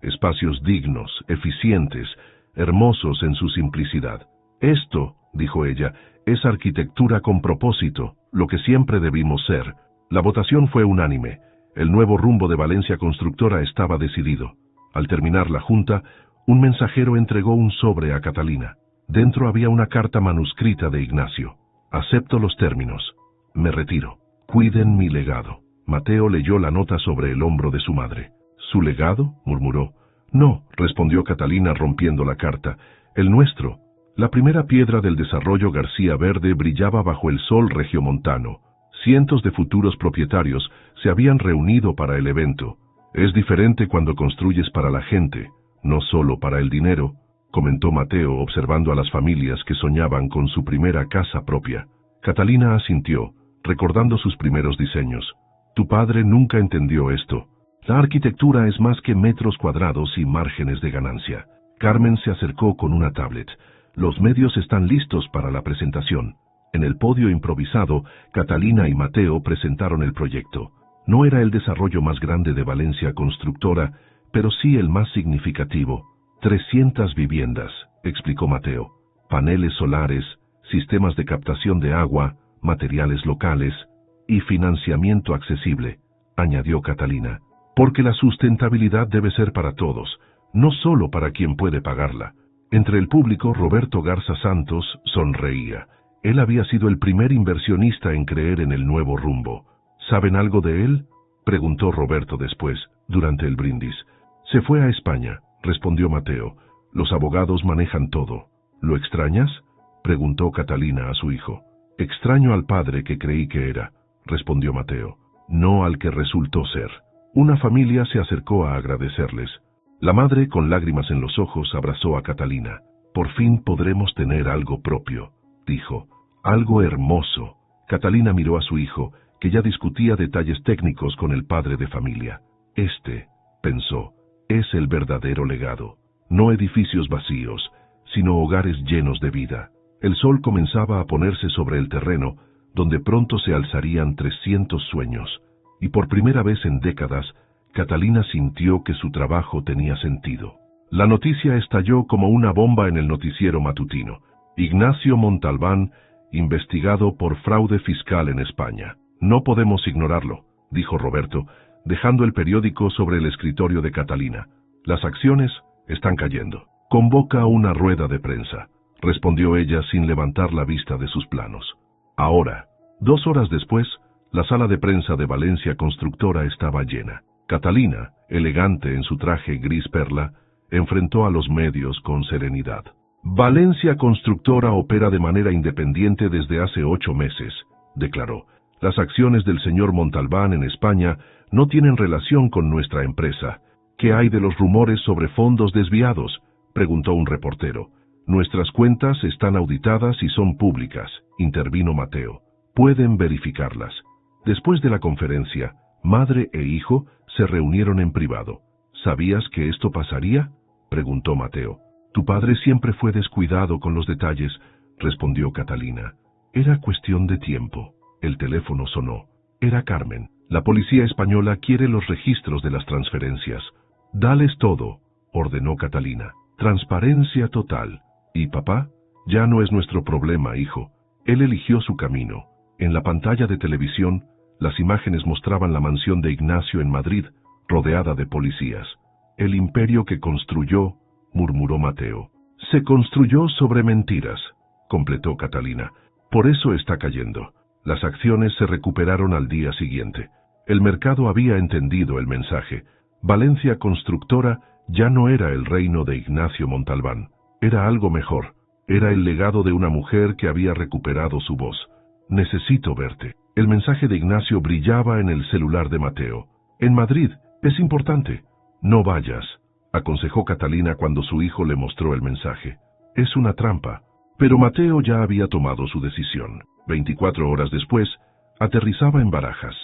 espacios dignos, eficientes, hermosos en su simplicidad. Esto, dijo ella, es arquitectura con propósito, lo que siempre debimos ser. La votación fue unánime. El nuevo rumbo de Valencia Constructora estaba decidido. Al terminar la junta, un mensajero entregó un sobre a Catalina. Dentro había una carta manuscrita de Ignacio. Acepto los términos. Me retiro. Cuiden mi legado. Mateo leyó la nota sobre el hombro de su madre. ¿Su legado?, murmuró. No, respondió Catalina rompiendo la carta. El nuestro. La primera piedra del desarrollo García Verde brillaba bajo el sol regiomontano. Cientos de futuros propietarios se habían reunido para el evento. Es diferente cuando construyes para la gente, no solo para el dinero, comentó Mateo observando a las familias que soñaban con su primera casa propia. Catalina asintió, recordando sus primeros diseños. Tu padre nunca entendió esto. La arquitectura es más que metros cuadrados y márgenes de ganancia. Carmen se acercó con una tablet. Los medios están listos para la presentación. En el podio improvisado, Catalina y Mateo presentaron el proyecto. No era el desarrollo más grande de Valencia Constructora, pero sí el más significativo. 300 viviendas, explicó Mateo. Paneles solares, sistemas de captación de agua, materiales locales y financiamiento accesible, añadió Catalina. Porque la sustentabilidad debe ser para todos, no solo para quien puede pagarla. Entre el público, Roberto Garza Santos sonreía. Él había sido el primer inversionista en creer en el nuevo rumbo. ¿Saben algo de él?, preguntó Roberto después, durante el brindis. Se fue a España, respondió Mateo. Los abogados manejan todo. ¿Lo extrañas?, preguntó Catalina a su hijo. Extraño al padre que creí que era, respondió Mateo, no al que resultó ser. Una familia se acercó a agradecerles. La madre, con lágrimas en los ojos, abrazó a Catalina. Por fin podremos tener algo propio, dijo. Algo hermoso. Catalina miró a su hijo, que ya discutía detalles técnicos con el padre de familia. Pensó, es el verdadero legado. No edificios vacíos, sino hogares llenos de vida. El sol comenzaba a ponerse sobre el terreno, donde pronto se alzarían 300 sueños. Y por primera vez en décadas, Catalina sintió que su trabajo tenía sentido. La noticia estalló como una bomba en el noticiero matutino. Ignacio Montalbán, investigado por fraude fiscal en España. No podemos ignorarlo, dijo Roberto, dejando el periódico sobre el escritorio de Catalina. Las acciones están cayendo. Convoca una rueda de prensa, respondió ella sin levantar la vista de sus planos. Ahora, 2 horas después, la sala de prensa de Valencia Constructora estaba llena. Catalina, elegante en su traje gris perla, enfrentó a los medios con serenidad. Valencia Constructora opera de manera independiente desde hace 8 meses, declaró. Las acciones del señor Montalbán en España no tienen relación con nuestra empresa. ¿Qué hay de los rumores sobre fondos desviados?, preguntó un reportero. Nuestras cuentas están auditadas y son públicas, intervino Mateo. Pueden verificarlas. Después de la conferencia, madre e hijo se reunieron en privado. ¿Sabías que esto pasaría?, preguntó Mateo. Tu padre siempre fue descuidado con los detalles, respondió Catalina. Era cuestión de tiempo. El teléfono sonó. Era Carmen. La policía española quiere los registros de las transferencias. Dales todo, ordenó Catalina. Transparencia total. ¿Y papá? Ya no es nuestro problema, hijo. Él eligió su camino. En la pantalla de televisión, las imágenes mostraban la mansión de Ignacio en Madrid, rodeada de policías. El imperio que construyó, murmuró Mateo. Se construyó sobre mentiras, completó Catalina. Por eso está cayendo. Las acciones se recuperaron al día siguiente. El mercado había entendido el mensaje. Valencia Constructora ya no era el reino de Ignacio Montalbán. Era algo mejor. Era el legado de una mujer que había recuperado su voz. Necesito verte. El mensaje de Ignacio brillaba en el celular de Mateo. En Madrid, es importante. No vayas, aconsejó Catalina cuando su hijo le mostró el mensaje. Es una trampa. Pero Mateo ya había tomado su decisión. 24 horas después, aterrizaba en Barajas.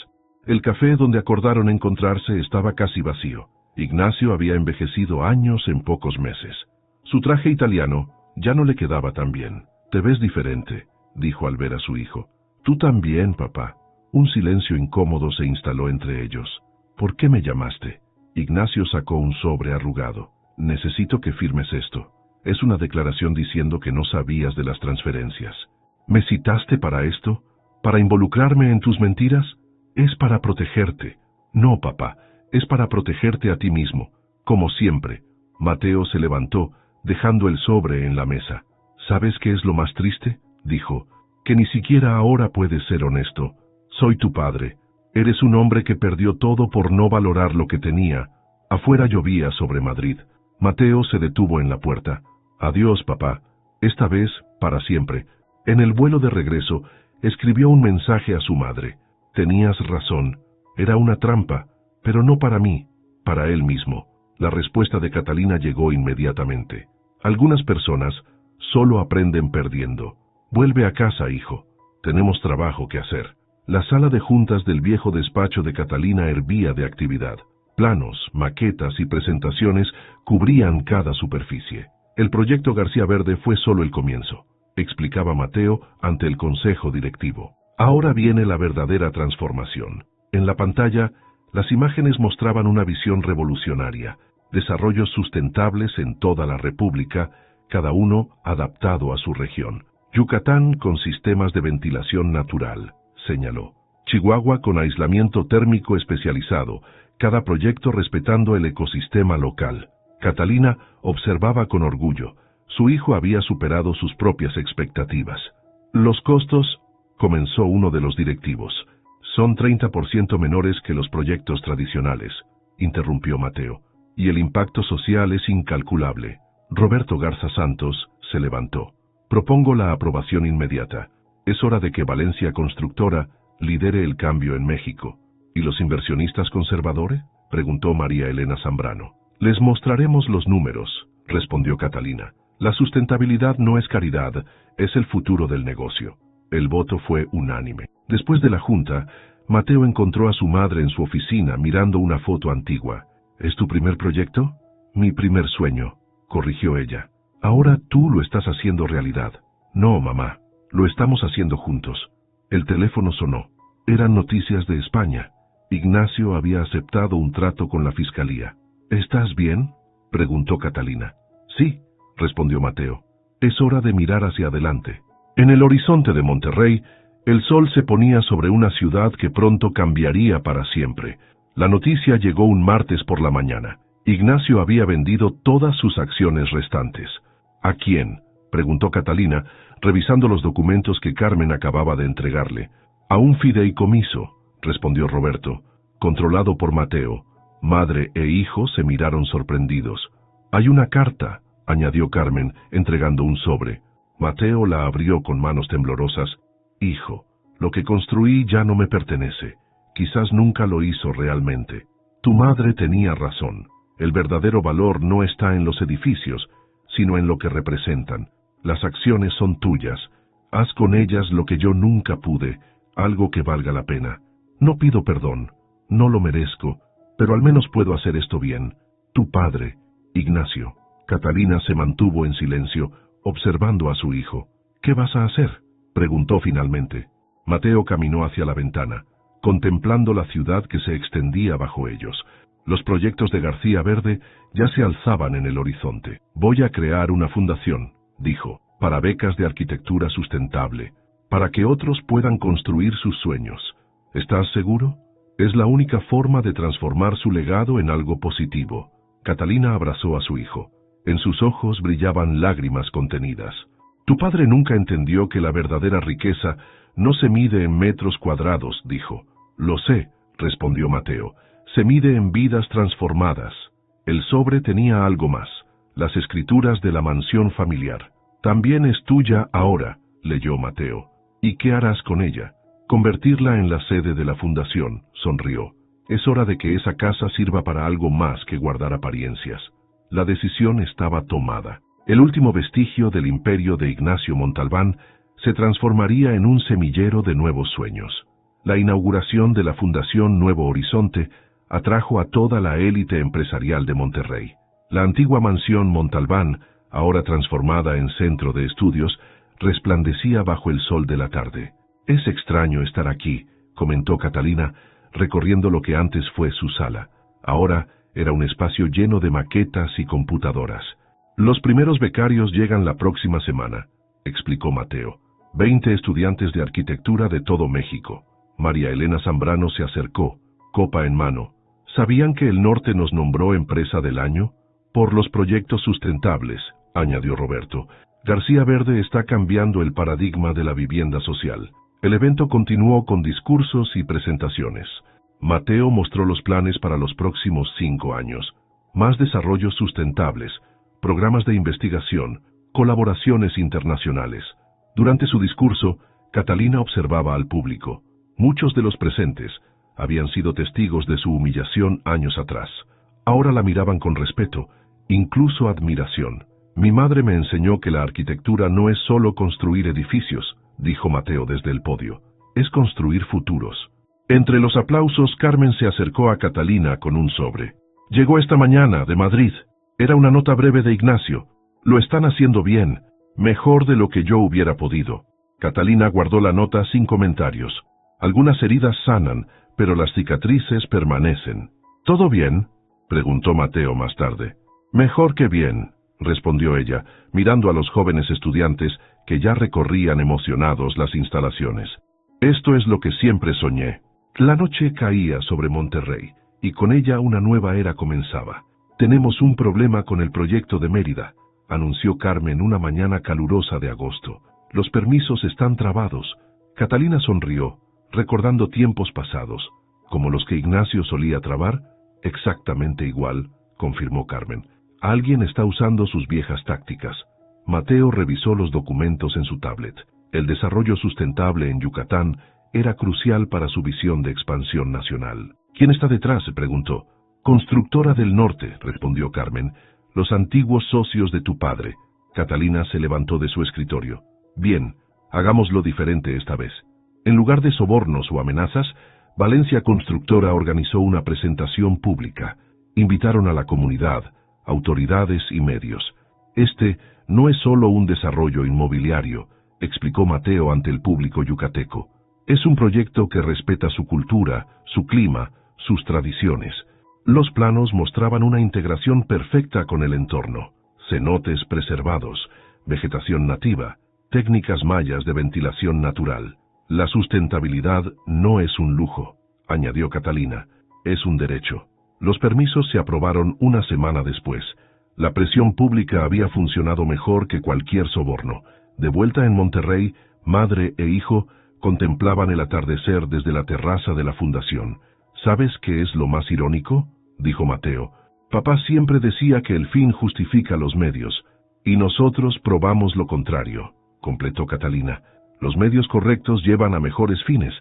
El café donde acordaron encontrarse estaba casi vacío. Ignacio había envejecido años en pocos meses. Su traje italiano ya no le quedaba tan bien. Te ves diferente, dijo al ver a su hijo. Tú también, papá. Un silencio incómodo se instaló entre ellos. ¿Por qué me llamaste? Ignacio sacó un sobre arrugado. Necesito que firmes esto. Es una declaración diciendo que no sabías de las transferencias. ¿Me citaste para esto? ¿Para involucrarme en tus mentiras? Es para protegerte. No, papá, es para protegerte a ti mismo, como siempre. Mateo se levantó, dejando el sobre en la mesa. ¿Sabes qué es lo más triste?, dijo. Que ni siquiera ahora puedes ser honesto. Soy tu padre. Eres un hombre que perdió todo por no valorar lo que tenía. Afuera llovía sobre Madrid. Mateo se detuvo en la puerta. Adiós, papá. Esta vez, para siempre. En el vuelo de regreso, escribió un mensaje a su madre. Tenías razón. Era una trampa, pero no para mí, para él mismo. La respuesta de Catalina llegó inmediatamente. Algunas personas solo aprenden perdiendo. Vuelve a casa, hijo. Tenemos trabajo que hacer. La sala de juntas del viejo despacho de Catalina hervía de actividad. Planos, maquetas y presentaciones cubrían cada superficie. El proyecto García Verde fue solo el comienzo, explicaba Mateo ante el consejo directivo. Ahora viene la verdadera transformación. En la pantalla, las imágenes mostraban una visión revolucionaria, desarrollos sustentables en toda la República, cada uno adaptado a su región. Yucatán con sistemas de ventilación natural, señaló. Chihuahua con aislamiento térmico especializado, cada proyecto respetando el ecosistema local. Catalina observaba con orgullo. Su hijo había superado sus propias expectativas. Los costos, comenzó uno de los directivos, son 30% menores que los proyectos tradicionales, interrumpió Mateo, y el impacto social es incalculable. Roberto Garza Santos se levantó. Propongo la aprobación inmediata. Es hora de que Valencia Constructora lidere el cambio en México. ¿Y los inversionistas conservadores?, preguntó María Elena Zambrano. Les mostraremos los números, respondió Catalina. La sustentabilidad no es caridad, es el futuro del negocio. El voto fue unánime. Después de la junta, Mateo encontró a su madre en su oficina mirando una foto antigua. ¿Es tu primer proyecto? Mi primer sueño, corrigió ella. Ahora tú lo estás haciendo realidad. No, mamá, lo estamos haciendo juntos. El teléfono sonó. Eran noticias de España. Ignacio había aceptado un trato con la fiscalía. ¿Estás bien?, preguntó Catalina. Sí, respondió Mateo. Es hora de mirar hacia adelante. En el horizonte de Monterrey, el sol se ponía sobre una ciudad que pronto cambiaría para siempre. La noticia llegó un martes por la mañana. Ignacio había vendido todas sus acciones restantes. ¿A quién?, preguntó Catalina, revisando los documentos que Carmen acababa de entregarle. A un fideicomiso, respondió Roberto, controlado por Mateo. Madre e hijo se miraron sorprendidos. Hay una carta, añadió Carmen, entregando un sobre. Mateo la abrió con manos temblorosas. Hijo, lo que construí ya no me pertenece. Quizás nunca lo hizo realmente. Tu madre tenía razón. El verdadero valor no está en los edificios, sino en lo que representan. Las acciones son tuyas. Haz con ellas lo que yo nunca pude, algo que valga la pena. No pido perdón, no lo merezco, pero al menos puedo hacer esto bien. Tu padre, Ignacio. Catalina se mantuvo en silencio, observando a su hijo. ¿Qué vas a hacer?, preguntó finalmente. Mateo caminó hacia la ventana, contemplando la ciudad que se extendía bajo ellos. Los proyectos de García Verde ya se alzaban en el horizonte. Voy a crear una fundación, dijo, para becas de arquitectura sustentable, para que otros puedan construir sus sueños. ¿Estás seguro? Es la única forma de transformar su legado en algo positivo. Catalina abrazó a su hijo. En sus ojos brillaban lágrimas contenidas. Tu padre nunca entendió que la verdadera riqueza no se mide en metros cuadrados, dijo. Lo sé, respondió Mateo. Se mide en vidas transformadas. El sobre tenía algo más, las escrituras de la mansión familiar. También es tuya ahora, leyó Mateo. ¿Y qué harás con ella? Convertirla en la sede de la fundación, sonrió. Es hora de que esa casa sirva para algo más que guardar apariencias. La decisión estaba tomada. El último vestigio del imperio de Ignacio Montalbán se transformaría en un semillero de nuevos sueños. La inauguración de la Fundación Nuevo Horizonte atrajo a toda la élite empresarial de Monterrey. La antigua mansión Montalbán, ahora transformada en centro de estudios, resplandecía bajo el sol de la tarde. Es extraño estar aquí, comentó Catalina, recorriendo lo que antes fue su sala. Ahora era un espacio lleno de maquetas y computadoras. Los primeros becarios llegan la próxima semana, explicó Mateo. 20 estudiantes de arquitectura de todo México. María Elena Zambrano se acercó, copa en mano. ¿Sabían que el norte nos nombró empresa del año? Por los proyectos sustentables, añadió Roberto. García Verde está cambiando el paradigma de la vivienda social. El evento continuó con discursos y presentaciones. Mateo mostró los planes para los próximos 5 años. más desarrollos sustentables, programas de investigación, colaboraciones internacionales. Durante su discurso, Catalina observaba al público. Muchos de los presentes habían sido testigos de su humillación años atrás. Ahora la miraban con respeto, incluso admiración. Mi madre me enseñó que la arquitectura no es solo construir edificios, dijo Mateo desde el podio. Es construir futuros. Entre los aplausos, Carmen se acercó a Catalina con un sobre. Llegó esta mañana, de Madrid. Era una nota breve de Ignacio. Lo están haciendo bien, mejor de lo que yo hubiera podido. Catalina guardó la nota sin comentarios. Algunas heridas sanan, pero las cicatrices permanecen. ¿Todo bien?, preguntó Mateo más tarde. Mejor que bien, respondió ella, mirando a los jóvenes estudiantes que ya recorrían emocionados las instalaciones. Esto es lo que siempre soñé. La noche caía sobre Monterrey, y con ella una nueva era comenzaba. Tenemos un problema con el proyecto de Mérida, anunció Carmen una mañana calurosa de agosto. Los permisos están trabados. Catalina sonrió, recordando tiempos pasados, como los que Ignacio solía trabar. Exactamente igual, confirmó Carmen. Alguien está usando sus viejas tácticas. Mateo revisó los documentos en su tablet. El desarrollo sustentable en Yucatán era crucial para su visión de expansión nacional. ¿Quién está detrás?, se preguntó. Constructora del Norte, respondió Carmen. Los antiguos socios de tu padre. Catalina se levantó de su escritorio. Bien, hagámoslo diferente esta vez. En lugar de sobornos o amenazas, Valencia Constructora organizó una presentación pública. Invitaron a la comunidad, autoridades y medios. Este no es solo un desarrollo inmobiliario, explicó Mateo ante el público yucateco. Es un proyecto que respeta su cultura, su clima, sus tradiciones. Los planos mostraban una integración perfecta con el entorno. Cenotes preservados, vegetación nativa, técnicas mayas de ventilación natural. La sustentabilidad no es un lujo, añadió Catalina, es un derecho. Los permisos se aprobaron una semana después. La presión pública había funcionado mejor que cualquier soborno. De vuelta en Monterrey, madre e hijo contemplaban el atardecer desde la terraza de la fundación. ¿Sabes qué es lo más irónico?, dijo Mateo. Papá siempre decía que el fin justifica los medios, y nosotros probamos lo contrario, completó Catalina. Los medios correctos llevan a mejores fines.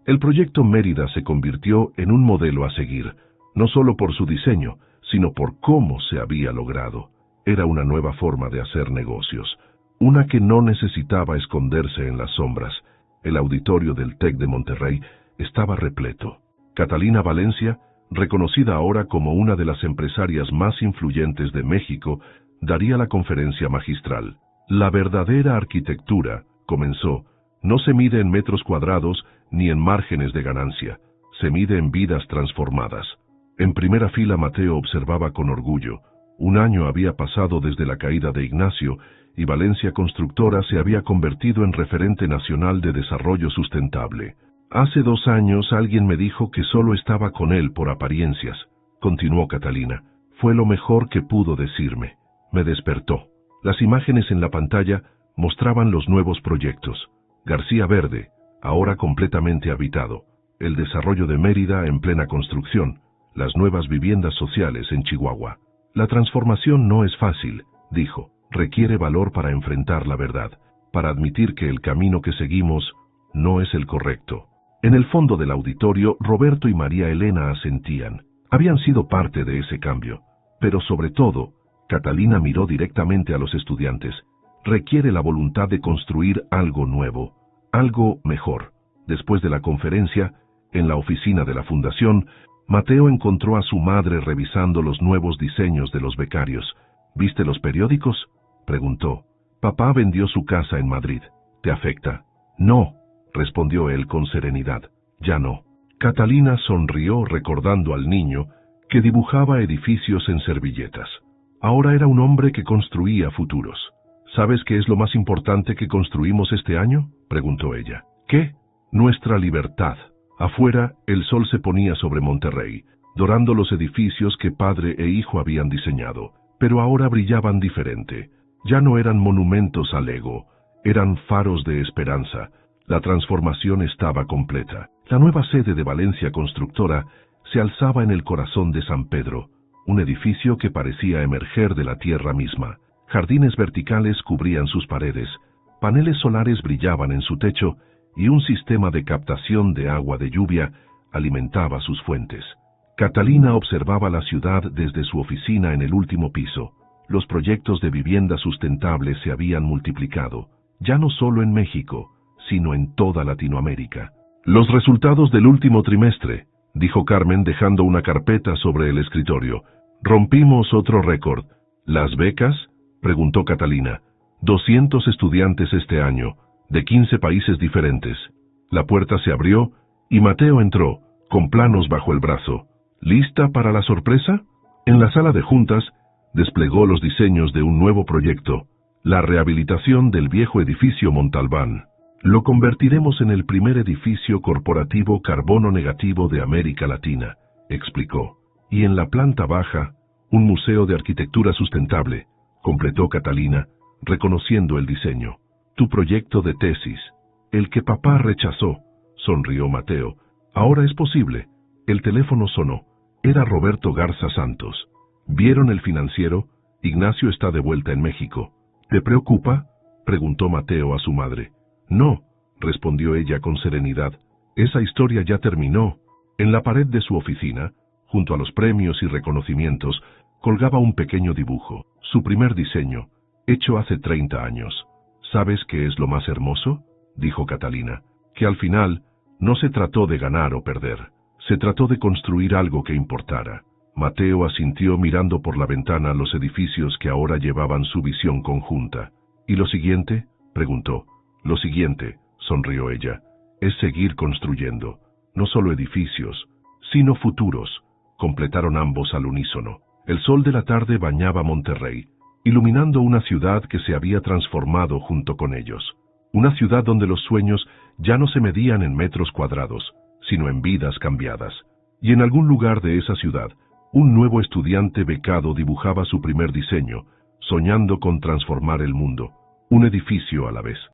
El proyecto Mérida se convirtió en un modelo a seguir, no solo por su diseño, sino por cómo se había logrado. Era una nueva forma de hacer negocios, una que no necesitaba esconderse en las sombras. El auditorio del TEC de Monterrey estaba repleto. Catalina Valencia, reconocida ahora como una de las empresarias más influyentes de México, daría la conferencia magistral. La verdadera arquitectura, comenzó, no se mide en metros cuadrados ni en márgenes de ganancia, se mide en vidas transformadas. En primera fila Mateo observaba con orgullo. Un año había pasado desde la caída de Ignacio y Valencia Constructora se había convertido en referente nacional de desarrollo sustentable. Hace 2 años alguien me dijo que solo estaba con él por apariencias, continuó Catalina. Fue lo mejor que pudo decirme. Me despertó. Las imágenes en la pantalla mostraban los nuevos proyectos. García Verde, ahora completamente habitado. El desarrollo de Mérida en plena construcción. Las nuevas viviendas sociales en Chihuahua. La transformación no es fácil, dijo. Requiere valor para enfrentar la verdad, para admitir que el camino que seguimos no es el correcto. En el fondo del auditorio, Roberto y María Elena asentían. Habían sido parte de ese cambio. Pero sobre todo, Catalina miró directamente a los estudiantes. Requiere la voluntad de construir algo nuevo, algo mejor. Después de la conferencia, en la oficina de la fundación, Mateo encontró a su madre revisando los nuevos diseños de los becarios. ¿Viste los periódicos?, preguntó. Papá vendió su casa en Madrid. ¿Te afecta? No, respondió él con serenidad. Ya no. Catalina sonrió recordando al niño que dibujaba edificios en servilletas. Ahora era un hombre que construía futuros. ¿Sabes qué es lo más importante que construimos este año?, preguntó ella. ¿Qué? Nuestra libertad. Afuera, el sol se ponía sobre Monterrey, dorando los edificios que padre e hijo habían diseñado, pero ahora brillaban diferente. Ya no eran monumentos al ego, eran faros de esperanza. La transformación estaba completa. La nueva sede de Valencia Constructora se alzaba en el corazón de San Pedro, un edificio que parecía emerger de la tierra misma. Jardines verticales cubrían sus paredes, paneles solares brillaban en su techo y un sistema de captación de agua de lluvia alimentaba sus fuentes. Catalina observaba la ciudad desde su oficina en el último piso. Los proyectos de vivienda sustentable se habían multiplicado, ya no solo en México, sino en toda Latinoamérica. Los resultados del último trimestre, dijo Carmen dejando una carpeta sobre el escritorio. Rompimos otro récord. ¿Las becas?, preguntó Catalina. 200 estudiantes este año, de 15 países diferentes. La puerta se abrió y Mateo entró, con planos bajo el brazo. ¿Lista para la sorpresa? En la sala de juntas, desplegó los diseños de un nuevo proyecto, la rehabilitación del viejo edificio Montalbán. Lo convertiremos en el primer edificio corporativo carbono negativo de América Latina, explicó. Y en la planta baja, un museo de arquitectura sustentable, completó Catalina, reconociendo el diseño. Tu proyecto de tesis, el que papá rechazó, sonrió Mateo. Ahora es posible. El teléfono sonó. Era Roberto Garza Santos. ¿Vieron el financiero? Ignacio está de vuelta en México. ¿Te preocupa?, preguntó Mateo a su madre. No, respondió ella con serenidad. Esa historia ya terminó. En la pared de su oficina, junto a los premios y reconocimientos, colgaba un pequeño dibujo, su primer diseño, hecho hace 30 años. ¿Sabes qué es lo más hermoso?, dijo Catalina. Que al final no se trató de ganar o perder, se trató de construir algo que importara. Mateo asintió mirando por la ventana los edificios que ahora llevaban su visión conjunta. ¿Y lo siguiente?, preguntó. Lo siguiente, sonrió ella, es seguir construyendo, no solo edificios, sino futuros, completaron ambos al unísono. El sol de la tarde bañaba Monterrey, iluminando una ciudad que se había transformado junto con ellos. Una ciudad donde los sueños ya no se medían en metros cuadrados, sino en vidas cambiadas. Y en algún lugar de esa ciudad, un nuevo estudiante becado dibujaba su primer diseño, soñando con transformar el mundo, un edificio a la vez.